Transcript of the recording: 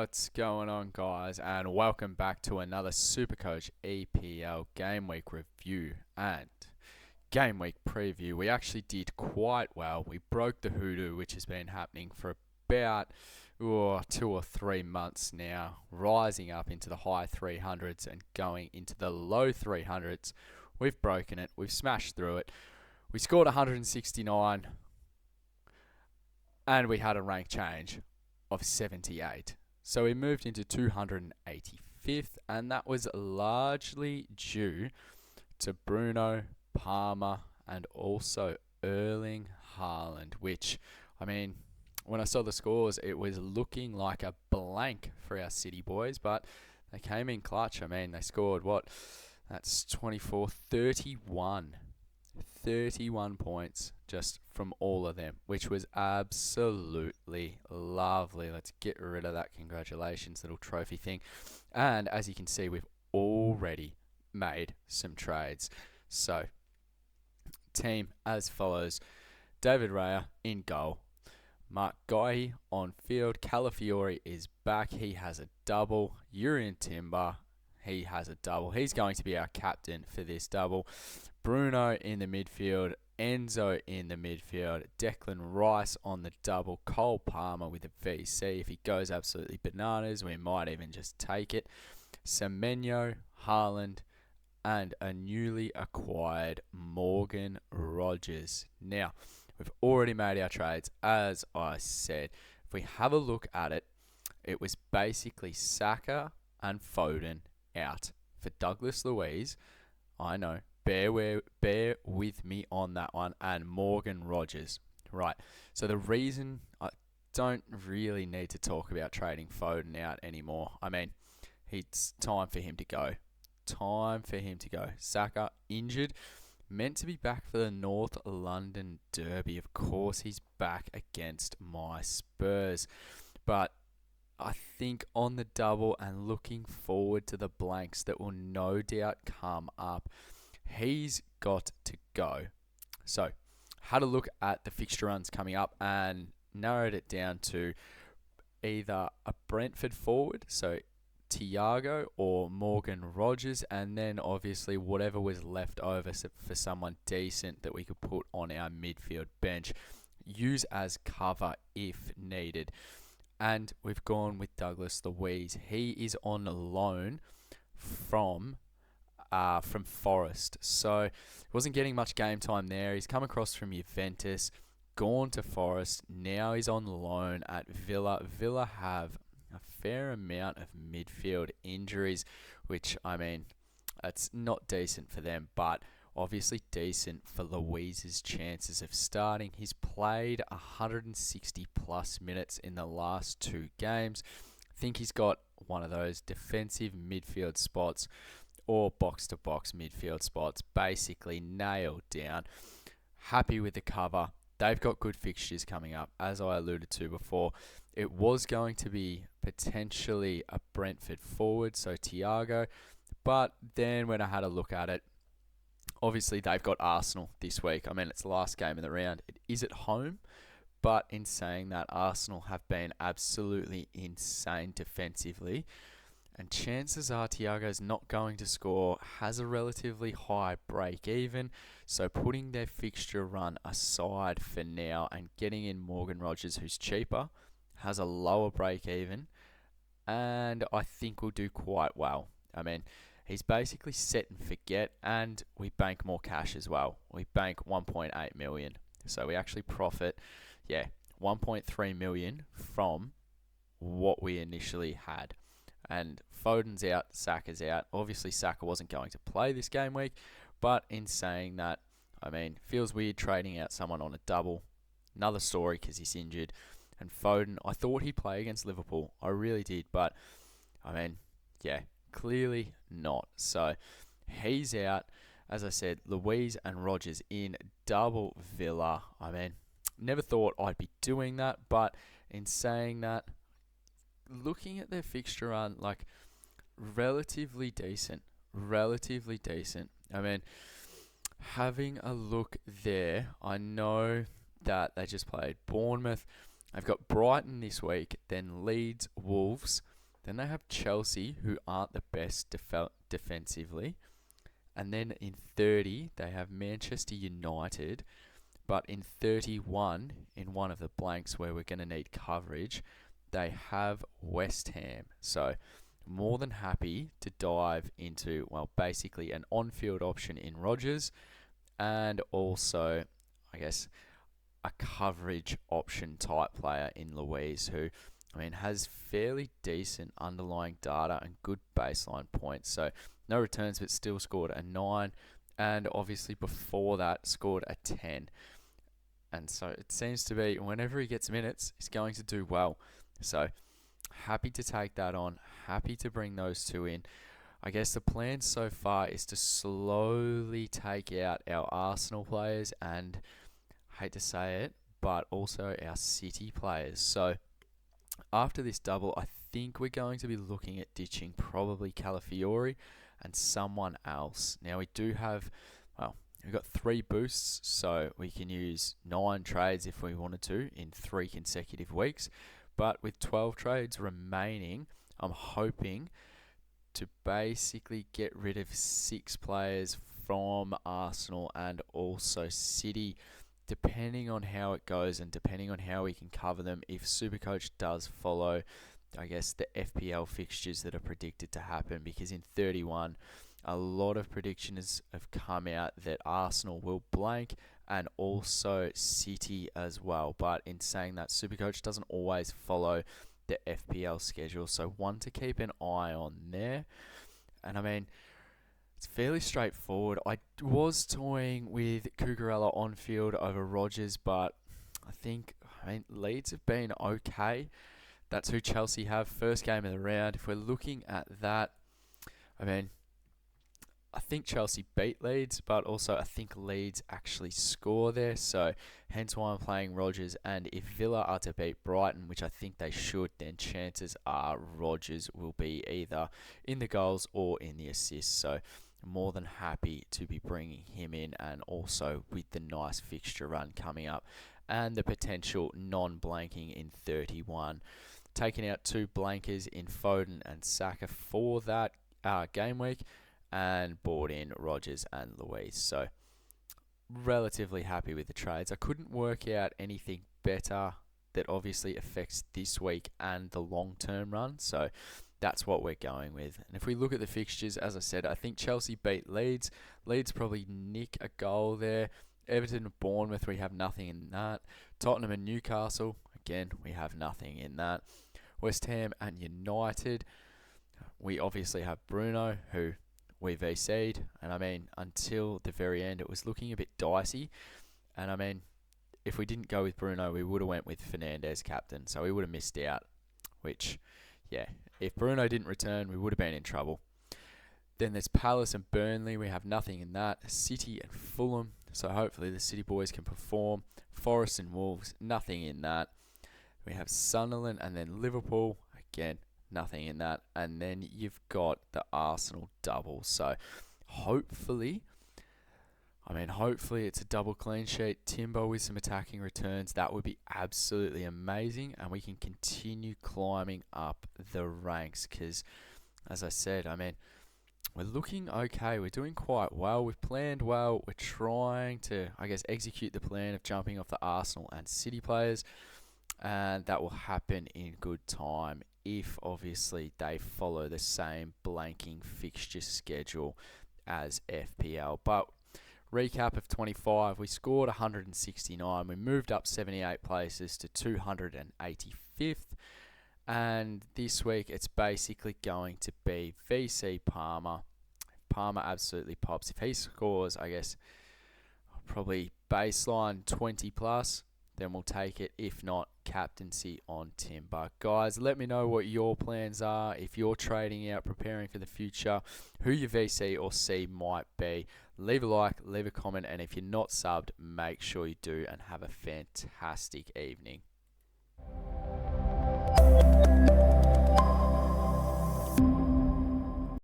What's going on, guys, and welcome back to another Supercoach EPL game week review and game week preview. We actually did quite well. We broke the hoodoo, which has been happening for about 2 or 3 months now, rising up into the high 300s and going into the low 300s. We've broken it. We've smashed through it. We scored 169 and we had a rank change of 78. So we moved into 285th, and that was largely due to Bruno, Palmer, and also Erling Haaland, which, when I saw the scores, it was looking like a blank for our City boys, but they came in clutch. They scored That's 24, 31 points just from all of them, which was absolutely lovely. Let's get rid of that congratulations little trophy thing. And as you can see, we've already made some trades. So, team as follows: David Raya in goal, Mark Guy on field, Calafiori is back, he has a double, Urian Timber, he has a double. He's going to be our captain for this double. Bruno in the midfield, Enzo in the midfield, Declan Rice on the double, Cole Palmer with a VC. If he goes absolutely bananas, we might even just take it. Semenyo, Haaland, and a newly acquired Morgan Rogers. Now, we've already made our trades, as I said. If we have a look at it, it was basically Saka and Foden out for Douglas Luiz. I know, bear with me on that one, and Morgan Rogers. Right, so the reason I don't really need to talk about trading Foden out anymore. It's time for him to go. Saka injured, meant to be back for the North London Derby. Of course, he's back against my Spurs, but I think on the double and looking forward to the blanks that will no doubt come up, he's got to go. So, had a look at the fixture runs coming up and narrowed it down to either a Brentford forward, so Thiago or Morgan Rogers, and then obviously whatever was left over for someone decent that we could put on our midfield bench, use as cover if needed. And we've gone with Douglas Luiz. He is on loan from Forest, so he wasn't getting much game time there. He's come across from Juventus, gone to Forest. Now he's on loan at Villa. Villa have a fair amount of midfield injuries, which, it's not decent for them, but obviously decent for Luiz's chances of starting. He's played 160 plus minutes in the last 2 games. I think he's got one of those defensive midfield spots or box-to-box midfield spots basically nailed down. Happy with the cover. They've got good fixtures coming up, as I alluded to before. It was going to be potentially a Brentford forward, so Thiago, but then when I had a look at it, obviously, they've got Arsenal this week. It's the last game of the round. It is at home, but in saying that, Arsenal have been absolutely insane defensively, and chances are Thiago's not going to score, has a relatively high break-even, so putting their fixture run aside for now and getting in Morgan Rogers, who's cheaper, has a lower break-even, and I think will do quite well. He's basically set and forget, and we bank more cash as well. We bank 1.8 million. So we actually profit, 1.3 million from what we initially had. And Foden's out, Saka's out. Obviously, Saka wasn't going to play this game week, but in saying that, feels weird trading out someone on a double. Another story because he's injured. And Foden, I thought he'd play against Liverpool. I really did, but, clearly not. So he's out. As I said, Luiz and Rogers in double Villa. Never thought I'd be doing that, but in saying that, looking at their fixture run, relatively decent. Having a look there, I know that they just played Bournemouth. They've got Brighton this week, then Leeds, Wolves, Then they have Chelsea, who aren't the best defensively. And then in 30, they have Manchester United. But in 31, in one of the blanks where we're going to need coverage, they have West Ham. So more than happy to dive into, well, basically an on-field option in Rodgers and also, I guess, a coverage option type player in Louise, who, I mean, has fairly decent underlying data and good baseline points. So no returns, but still scored a 9. And obviously before that, scored a 10. And so it seems to be whenever he gets minutes, he's going to do well. So happy to take that on. Happy to bring those two in. I guess the plan so far is to slowly take out our Arsenal players and, hate to say it, but also our City players. So after this double, I think we're going to be looking at ditching probably Calafiori and someone else. Now we do have, well, we've got 3 boosts, so we can use 9 trades if we wanted to in 3 consecutive weeks. But with 12 trades remaining, I'm hoping to basically get rid of 6 players from Arsenal and also City, depending on how it goes and depending on how we can cover them. If Supercoach does follow, I guess, the FPL fixtures that are predicted to happen, because in 31, a lot of predictions have come out that Arsenal will blank and also City as well. But in saying that, Supercoach doesn't always follow the FPL schedule, so one to keep an eye on there. And I mean, it's fairly straightforward. I was toying with Cucurella on field over Rodgers, but I mean, Leeds have been okay. That's who Chelsea have. First game of the round. If we're looking at that, I mean, I think Chelsea beat Leeds, but also I think Leeds actually score there. So hence why I'm playing Rodgers. And if Villa are to beat Brighton, which I think they should, then chances are Rodgers will be either in the goals or in the assists. So more than happy to be bringing him in, and also with the nice fixture run coming up and the potential non-blanking in 31. Taking out 2 blankers in Foden and Saka for that game week, and bought in Rodgers and Luiz. So relatively happy with the trades. I couldn't work out anything better that obviously affects this week and the long-term run. So that's what we're going with. And if we look at the fixtures, as I said, I think Chelsea beat Leeds. Leeds probably nick a goal there. Everton and Bournemouth, we have nothing in that. Tottenham and Newcastle, again, we have nothing in that. West Ham and United, we obviously have Bruno, who we VC'd. And I mean, until the very end, it was looking a bit dicey. And I mean, if we didn't go with Bruno, we would have went with Fernandes captain. So we would have missed out, which, yeah, if Bruno didn't return, we would have been in trouble. Then there's Palace and Burnley. We have nothing in that. City and Fulham. So hopefully the City boys can perform. Forest and Wolves, nothing in that. We have Sunderland and then Liverpool. Again, nothing in that. And then you've got the Arsenal double. So hopefully it's a double clean sheet. Timber with some attacking returns. That would be absolutely amazing. And we can continue climbing up the ranks. Because, as I said, I mean, we're looking okay. We're doing quite well. We've planned well. We're trying to, I guess, execute the plan of jumping off the Arsenal and City players. And that will happen in good time if, obviously, they follow the same blanking fixture schedule as FPL. But recap of 25, we scored 169. We moved up 78 places to 285th. And this week, it's basically going to be VC Palmer. Palmer absolutely pops. If he scores, I guess, probably baseline 20 plus, then we'll take it. If not, captaincy on Timber. Guys, let me know what your plans are. If you're trading out, preparing for the future, who your VC or C might be. Leave a like, leave a comment, and if you're not subbed, make sure you do, and have a fantastic evening.